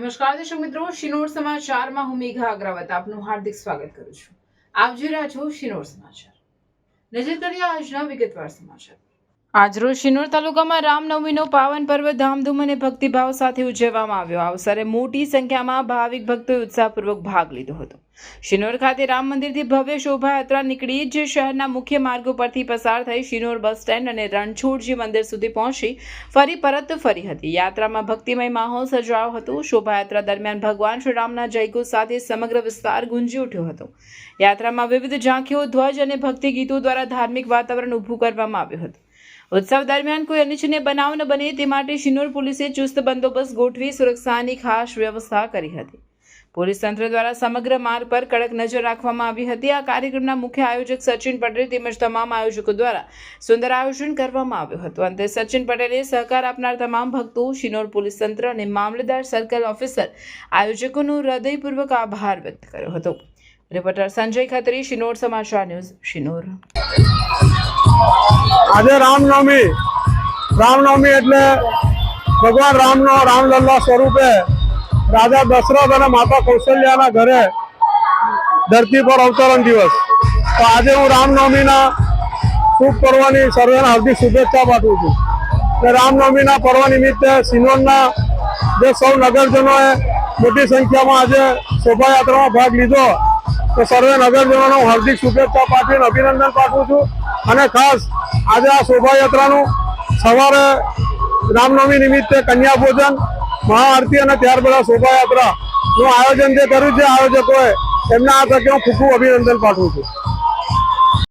નમસ્કાર દર્શક મિત્રો, શિનોર સમાચારમાં હું મેઘા અગ્રવાલ આપનું હાર્દિક સ્વાગત કરું છું. આપ જોઈ રહ્યા છો શિનોર સમાચાર. નજર કરીએ આજના વિગતવાર સમાચાર. આજરોજ શિનોર તાલુકામાં રામનવમીનો પાવન પર્વ ધામધૂમ અને ભક્તિભાવ સાથે ઉજવવામાં આવ્યો. આ અવસરે મોટી સંખ્યામાં ભાવિક ભક્તોએ ઉત્સાહપૂર્વક ભાગ લીધો હતો. શિનોર ખાતે રામ મંદિરથી ભવ્ય શોભાયાત્રા નીકળી જે શહેરના મુખ્ય માર્ગો પરથી પસાર થઈ શિનોર બસ સ્ટેન્ડ અને રણછોડજી મંદિર સુધી પહોંચી ફરી પરત ફરી હતી. યાત્રામાં ભક્તિમય માહોલ સર્જાયો હતો. શોભાયાત્રા દરમિયાન ભગવાન શ્રી રામના જયઘોષ સાથે સમગ્ર વિસ્તાર ગુંજી ઉઠ્યો હતો. યાત્રામાં વિવિધ ઝાંખીઓ, ધ્વજ અને ભક્તિ ગીતો દ્વારા ધાર્મિક વાતાવરણ ઊભું કરવામાં આવ્યું હતું. ઉત્સવ દરમિયાન કોઈ અનિચ્છનીય બનાવ ન બને તે માટે શિનોર પોલીસે ચુસ્ત બંદોબસ્ત ગોઠવી સુરક્ષાની ખાસ વ્યવસ્થા કરી હતી. પોલીસ તંત્ર દ્વારા સમગ્ર માર્ગ પર કડક નજર રાખવામાં આવી હતી. આ કાર્યક્રમના મુખ્ય આયોજક સચિન પટેલ તેમજ તમામ આયોજકો દ્વારા સુંદર આયોજન કરવામાં આવ્યું હતું. અંતે સચિન પટેલે સહકાર આપનાર તમામ ભક્તો, શિનોર પોલીસ તંત્ર અને મામલતદાર સર્કલ ઓફિસર આયોજકોનો હૃદયપૂર્વક આભાર વ્યક્ત કર્યો હતો. રિપોર્ટર સંજય ખત્રી, શિનોર સમાચાર ન્યૂઝ, શિનોર. આજે રામનવમી એટલે ભગવાન રામનો રામલલ્લા સ્વરૂપે રાજા દશરથ અને માતા કૌશલ્યાના ઘરે ધરતી પર અવતરણ દિવસ. તો આજે હું રામનવમીના શુભ પર્વની સર્વેને હાર્દિક શુભેચ્છા પાઠવું છું. રામનવમીના પર્વ નિમિત્તે સિનોરના જે સૌ નગરજનોએ મોટી સંખ્યામાં આજે શોભાયાત્રામાં ભાગ લીધો તો સર્વે નગરજનોને હું હાર્દિક શુભેચ્છા પાઠવીને અભિનંદન પાઠવું છું. અને ખાસ આજે આ શોભાયાત્રાનું સવારે રામનવમી નિમિત્તે કન્યા ભોજન, મહાઆરતી અને ત્યારબાદ શોભાયાત્રાનું આયોજન જે કર્યું છે આયોજકોએ, એમના આ તકે હું ખૂબ અભિનંદન પાઠવું છું.